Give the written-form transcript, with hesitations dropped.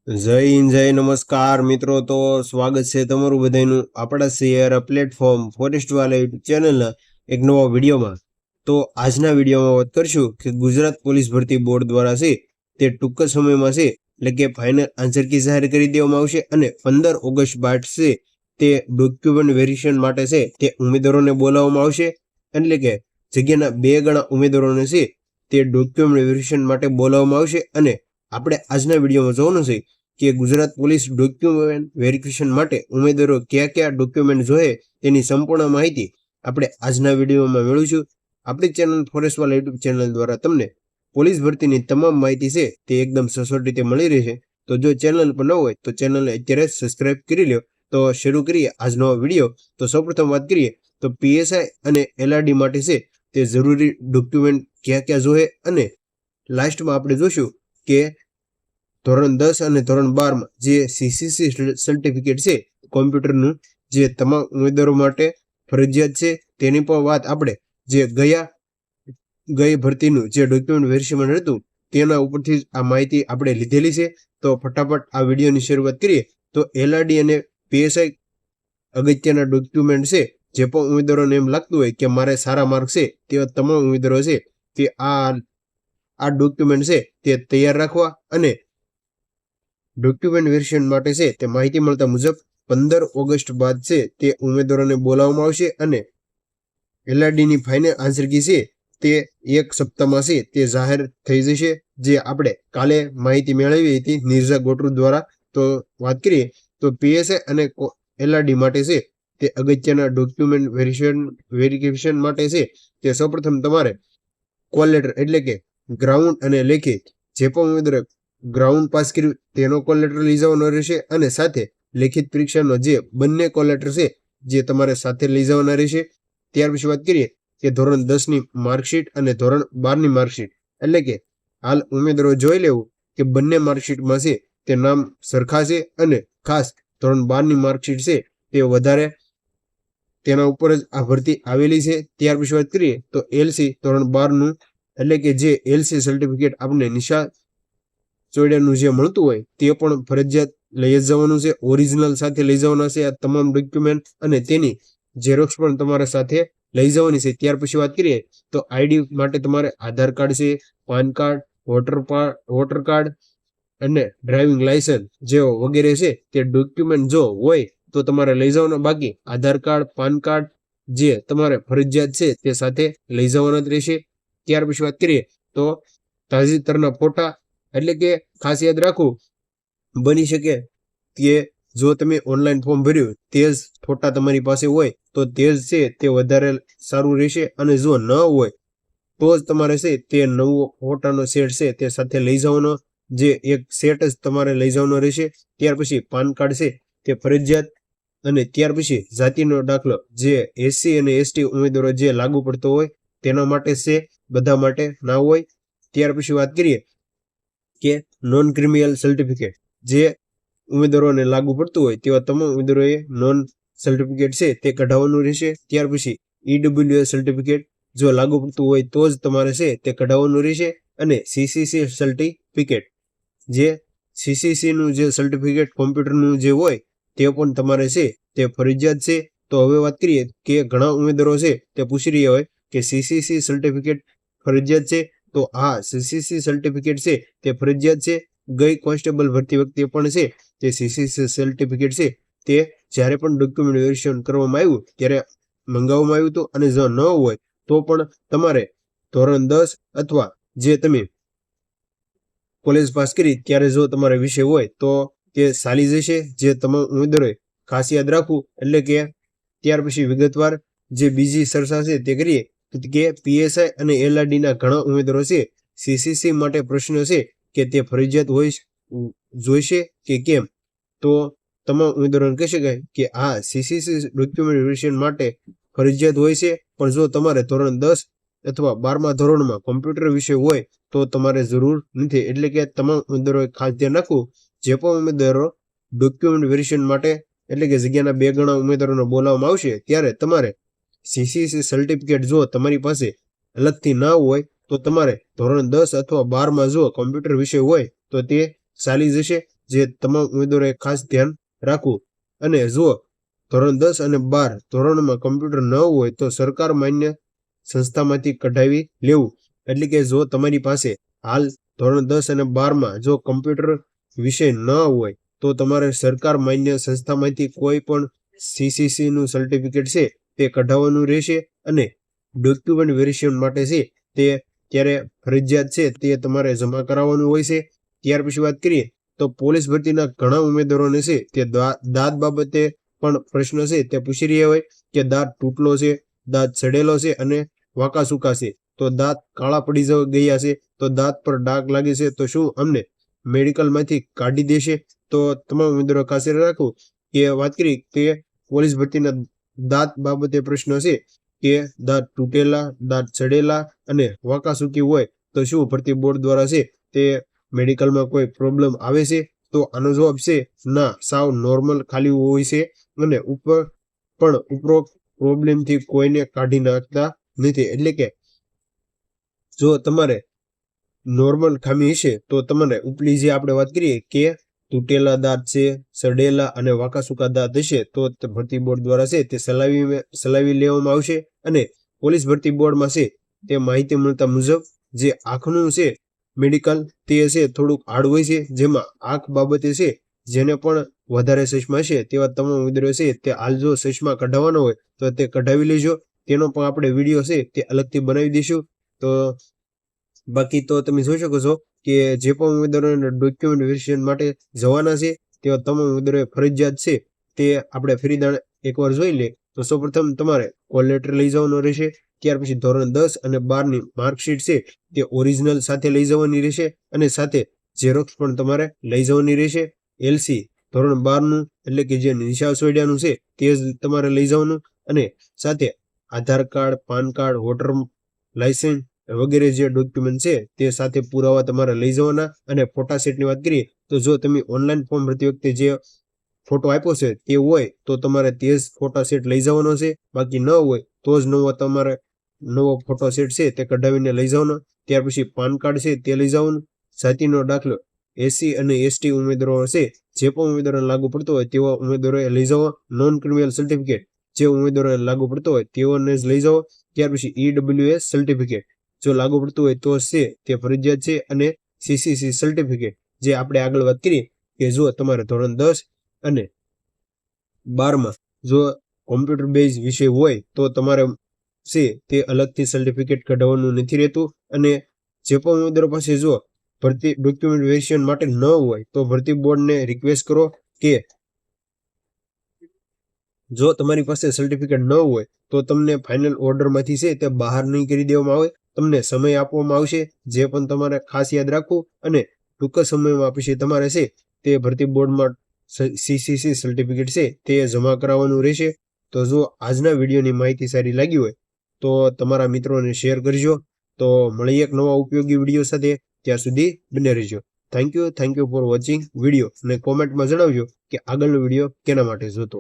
જય હિન્દ, જય નમસ્કાર મિત્રો. તો સ્વાગત છે તમારું બધાનું આપણા શેર પ્લેટફોર્મ ફોરેસ્ટ વાલા યુટ્યુબ ચેનલના એક નવા વિડીયોમાં. તો આજના વિડીયોમાં વાત કરશું કે ગુજરાત પોલીસ ભરતી બોર્ડ દ્વારા છે તે ટૂંક સમયમાં છે એટલે કે ફાઇનલ આન્સર કી જાહેર કરી દેવામાં આવશે અને 15 ઓગસ્ટ બાદ છે તે ડોક્યુમેન્ટ વેરિફિકેશન માટે છે તે ઉમેદવારોને બોલાવવામાં આવશે. એટલે કે જગ્યાના 2 ગણા ઉમેદવારોને છે તે ડોક્યુમેન્ટ વેરિફિકેશન માટે બોલાવવામાં આવશે અને આપણે આજના વિડીયોમાં જોવાનું છે કે ગુજરાત પોલીસ ડોક્યુમેન્ટ વેરિફિકેશન માટે ઉમેદવારો કયા કયા ડોક્યુમેન્ટ જોઈએ તેની સંપૂર્ણ માહિતી આપણે આજના વિડીયોમાં મેળવીશું. આપણી ચેનલ ફોરેસ્ટ વાલા યુટ્યુબ ચેનલ દ્વારા તમને પોલીસ ભરતીની તમામ માહિતી છે તે એકદમ સચોટ રીતે મળી રહેશે. તો જો ચેનલ પર ન હોય તો ચેનલને અત્યારે સબસ્ક્રાઇબ કરી લો. તો શરૂ કરીએ આજનો વિડીયો. તો સૌપ્રથમ વાત કરીએ તો પીએસઆઈ અને એલઆરડી માટે છે તે જરૂરી ડોક્યુમેન્ટ કયા કયા જોઈએ અને લાસ્ટમાં આપણે જોશું કે ધોરણ 10 અને ધોરણ 12માં જે સીસીસી સર્ટિફિકેટ છે કોમ્પ્યુટરનું જે તમામ ઉમેદવારો માટે ફરજિયાત છે તેની પણ વાત આપણે જે ગઈ ભરતીનું જે ડોક્યુમેન્ટ વેરિફિકેશન હતું તેના ઉપરથી આ માહિતી આપણે લીધેલી છે. તો ફટાફટ આ વિડીયોની શરૂઆત કરીએ. તો એલઆરડી અને પીએસઆઈ અગત્યના ડોક્યુમેન્ટ છે. જે પણ ઉમેદવારોને એમ લાગતું હોય કે મારે સારા માર્ક છે તેવા તમામ ઉમેદવારો છે તે આ ડોક્યુમેન્ટ છે તે તૈયાર રાખવા અને ડોક્યુમેન્ટ વેરિફિકેશન માટે છે તે માહિતી મળતા મુજબ 15 ઓગસ્ટ બાદ છે તે ઉમેદવારોને બોલાવવામાં આવશે અને એલઆરડીની ફાઇનલ આન્સર કી છે તે એક સપ્તાહમાં છે તે જાહેર થઈ જશે. જે આપણે કાલે માહિતી મેળવી હતી નિર્જા ગોટરુ દ્વારા. તો વાત કરીએ તો પીએસઆઈ અને એલઆરડી માટે છે તે અગત્યના ડોક્યુમેન્ટ વેરિફિકેશન માટે છે તે સૌપ્રથમ તમારે કોલ લેટર એટલે કે ગ્રાઉન્ડ અને લેખિત જે પણ ઉમેદવારો ગ્રાઉન્ડ પાસ કર્યું તેનો કોલ લેટર લઈ જવાનો રહેશે અને સાથે લેખિત પરીક્ષાનો જે બંને કોલ લેટર છે જે તમારે સાથે લઈ જવાના રહેશે. ત્યાર પછી વાત કરીએ કે ધોરણ 10ની માર્કશીટ અને ધોરણ 12ની માર્કશીટ એટલે કે હાલ ઉમેદવારો જોઈ લેવું કે બંને માર્કશીટમાં છે તે નામ સરખા છે અને ખાસ ધોરણ 12ની માર્કશીટ છે તે વધારે તેના ઉપર જ આ ભરતી આવેલી છે. ત્યાર પછી વાત કરીએ તો એલસી ધોરણ 12નું એટલે કે જે એલસી સર્ટિફિકેટ આપણે નિશાળ ચોયડાનું જે મળતું હોય તે પણ ફરજિયાત લઈ જ જવાનું છે. ઓરિજિનલ સાથે લઈ જવાના છે આ તમામ ડોક્યુમેન્ટ અને તેની ઝેરોક્સ પણ તમારા સાથે લઈ જવાની છે. ત્યાર પછી વાત કરીએ તો આઈડી માટે તમારે આધાર કાર્ડ છે, પાન કાર્ડ, વોટર કાર્ડ અને ડ્રાઇવિંગ લાયસન્સ જેવો વગેરે છે તે ડોક્યુમેન્ટ જો હોય તો તમારે લઈ જવાના. બાકી આધાર કાર્ડ, પાન કાર્ડ જે તમારે ફરજિયાત છે તે સાથે લઈ જવાના જ રહેશે. ત્યાર પછી વાત કરીએ તો તાજેતરના ફોટા એટલે કે ખાસ યાદ રાખવું બની શકે કે જો તમે ઓનલાઈન ફોર્મ ભર્યું તે જ ફોટા તમારી પાસે હોય તો તે જ છે તે વધારે સારું રહેશે અને જો ન હોય તો જ તમારે છે તે નવો ફોટાનો સેટ છે તે સાથે લઈ જવાનો. જે એક સેટ જ તમારે લઈ જવાનો રહેશે. ત્યાર પછી પાન કાર્ડ છે તે ફરજિયાત અને ત્યાર પછી જાતિનો દાખલો જે એસસી અને એસટી ઉમેદવારો જે લાગુ પડતો હોય તેના માટે છે, બધા માટે ના હોય. ત્યાર પછી વાત કરીએ કે નોન ક્રિમિનલ સર્ટિફિકેટ જે ઉમેદવારોને લાગુ પડતું હોય તેવા તમામ ઉમેદવારોએ નોન સર્ટિફિકેટ છે તે કઢાવવાનું રહેશે. ત્યાર પછી ઈડબ્લ્યુએસ સર્ટિફિકેટ જો લાગુ પડતું હોય તો જ તમારે છે તે કઢાવવાનું રહેશે અને સીસીસી સર્ટિફિકેટ જે સીસીસીનું જે સર્ટિફિકેટ કોમ્પ્યુટરનું જે હોય તે પણ તમારે છે તે ફરજિયાત છે. તો હવે વાત કરીએ કે ઘણા ઉમેદવારો છે તે પૂછી રહ્યા હોય કે સીસીસી સર્ટિફિકેટ ફરજિયાત છે. તો હા, સીસીસી સર્ટિફિકેટ છે તે ફરજિયાત છે. ગઈ કોન્સ્ટેબલ ભરતી વખતે પણ છે તે સીસીસી સર્ટિફિકેટ છે તે જ્યારે પણ ડોક્યુમેન્ટ વેરિફિકેશન કરવામાં આવ્યું ત્યારે મંગાવવામાં આવ્યું હતું અને જો ન હોય તો પણ તમારે ધોરણ 10 અથવા જે તમે કોલેજ પાસ કરી ત્યારે જો તમારે વિષય હોય તો તે ચાલી જશે. જે તમામ ઉમેદવારોએ ખાસ યાદ રાખવું. એટલે કે ત્યાર પછી વિગતવાર જે બીજી ચર્ચા છે તે કરીએ કે પીએસઆઈ અને એલઆરડીના ઘણા ઉમેદવારો છે સીસીસી માટે પ્રશ્ન છે કે તે ફરજિયાત હોય જોઈશે કે કેમ. તો તમામ ઉમેદવારોને કહી શકાય કે આ સીસીસી ડોક્યુમેન્ટ વેરિફિકેશન માટે ફરજિયાત હોય છે, પણ જો તમારે ધોરણ 10 અથવા 12મા ધોરણમાં કોમ્પ્યુટર વિષય હોય તો તમારે જરૂર નથી. એટલે કે તમામ ઉમેદવારોએ ખાસ ધ્યાન રાખવું. જે પણ ઉમેદવારો ડોક્યુમેન્ટ વેરિફિકેશન માટે એટલે કે જગ્યાના 2 ગણા ઉમેદવારોને બોલાવવામાં આવશે ત્યારે તમારે સીસીસી સર્ટિફિકેટ જો તમારી પાસે અલગથી ના હોય તો તમારે ધોરણ 10 અથવા 12માં જો કોમ્પ્યુટર વિષય હોય તો તે ચાલી જશે. જે તમામ ઉમેદવારોએ ખાસ ધ્યાન રાખવું. અને જો ધોરણ 10 અને 12 ધોરણમાં કમ્પ્યુટર ન હોય તો સરકાર માન્ય સંસ્થામાંથી કઢાવી લેવું. એટલે કે જો તમારી પાસે હાલ ધોરણ 10 અને 12માં જો કમ્પ્યુટર વિષય ન હોય તો તમારે સરકાર માન્ય સંસ્થામાંથી કોઈ પણ સીસીસી નું સર્ટિફિકેટ છે તે કઢાવવાનું રહેશે. અને ડોક્યુમેન્ટ વેરિફિકેશન માટે છે તે ત્યારે ફરજિયાત છે તે તમારે જમા કરાવવાનું હોય છે. ત્યાર પછી વાત કરીએ તો પોલીસ ભરતીના ઘણા ઉમેદવારોને છે તે દાંત બાબતે પણ પ્રશ્ન છે તે પૂછી રહ્યા હોય કે દાંત તૂટલો છે, દાંત સડેલો છે અને વાંકા સૂકા છે, તો દાંત કાળા પડી ગયા છે, તો દાંત પર ડાઘ લાગે છે, તો શું અમને મેડિકલમાંથી કાઢી દેશે? તો તમામ ઉમેદવારો ખાસ રાખવું કે વાત કરી કે પોલીસ ભરતીના દાંત બાબતે પ્રશ્ન છે કે દાંત તૂટેલા, દાંત સડેલા અને વાંકા સૂકી હોય તો શું ભરતી બોર્ડ દ્વારા છે તે મેડિકલમાં કોઈ પ્રોબ્લેમ આવે છે? તો આનો જવાબ છે ના, સાવ નોર્મલ ખાલી હોય છે અને ઉપરોક્ત પ્રોબ્લેમથી કોઈને કાઢી નાખતા નથી. એટલે કે જો તમારે નોર્મલ ખામી હશે તો તમારે ઉપલી જે આપણે વાત કરીએ કે તૂટેલા દાંત છે, સડેલા અને વાંકા સૂકા દાંત હશે તો ભરતી બોર્ડ દ્વારા છે તે સલાવી લેવામાં આવશે. અને પોલીસ ભરતી બોર્ડમાં છે તે માહિતી મળતા મુજબ જે આંખનું છે મેડિકલ તે છે થોડુંક હાર્ડ હોય છે, જેમાં આંખ બાબતે છે જેને પણ વધારે ચશ્મા છે તેવા તમામ ઉમેદવારો છે તે હાલ જો ચશ્મા કઢાવવાનો હોય તો તે કઢાવી લેજો. તેનો પણ આપણે વિડીયો છે તે અલગથી બનાવી દઈશું. તો બાકી તો તમે જોઈ શકો છો કે જે પણ ઉમેદવારોને ડોક્યુમેન્ટ વેરિફિકેશન માટે જવાના છે તેવા તમામ ઉમેદવારોએ ફરજિયાત છે તે આપણે ફરીદાણ એકવાર જોઈ લે તો સૌપ્રથમ તમારે કોલ લેટર લઈ જવાનો રહેશે. ત્યાર પછી ધોરણ 10 અને 12ની માર્કશીટ છે તે ઓરિજિનલ સાથે લઈ જવાની રહેશે અને સાથે ઝેરોક્સ પણ તમારે લઈ જવાની રહેશે. એલસી ધોરણ 12નું એટલે કે જે નિશાળ સોયડાનું છે તે જ તમારે લઈ જવાનું અને સાથે Aadhaar card, PAN card, voter licence વગેરે જે ડોક્યુમેન્ટ છે તે સાથે પુરાવા તમારે લઈ જવાના. અને ફોટા સેટની વાત કરીએ તો જો તમે ઓનલાઈન ફોર્મ ભરતી વખતે જે ફોટો આપ્યો છે તે હોય તો તમારે તે જ ફોટા સેટ લઈ જવાનો છે, બાકી ન હોય તો જ નવો ફોટો સેટ છે તે કઢાવીને લઈ જવાનો. ત્યાર પછી પાન કાર્ડ છે તે લઈ જવાનું. જાતિનો દાખલો એસસી અને એસટી ઉમેદવારો છે જે પણ ઉમેદવારોને લાગુ પડતો હોય તેવા ઉમેદવારોએ લઈ જવો. નોન ક્રિમિનલ સર્ટિફિકેટ જે ઉમેદવારોને લાગુ પડતો હોય તેઓને જ લઈ જવો. ત્યાર પછી EWS સર્ટિફિકેટ જો લાગુ પડતું હોય તો છે તે ફરજિયાત છે. અને સીસીસી સર્ટિફિકેટ જે આપણે આગળ વાત કરીએ કે જો તમારે ધોરણ 10 અને 12માં જો કોમ્પ્યુટર બેઝ વિષય હોય તો તમારે છે તે અલગથી સર્ટિફિકેટ કઢાવવાનું નથી રહેતું. અને જે પણ ઉમેદવારો પાસે જો ભરતી ડોક્યુમેન્ટ વેરિફિકેશન માટે ન હોય તો ભરતી બોર્ડને રિક્વેસ્ટ કરો કે જો તમારી પાસે સર્ટિફિકેટ ન હોય તો તમને ફાઇનલ ઓર્ડરમાંથી છે તે બહાર નહીં કરી દેવામાં આવે, તમને સમય આપવામાં આવશે. જે પણ તમારે ખાસ યાદ રાખવું અને ટૂંક સમયમાં પછી તમારે છે તે ભરતી બોર્ડમાં સીસીસી સર્ટિફિકેટ છે તે જમા કરાવવાનું રહેશે. તો જો આજના વિડીયોની માહિતી સારી લાગી હોય તો તમારા મિત્રોને શેર કરજો. તો મળીએ એક નવા ઉપયોગી વિડીયો સાથે, ત્યાં સુધી બને રહેજો. Thank you for watching video. અને કોમેન્ટમાં જણાવજો કે આગળનો વિડીયો કેના માટે જોતો.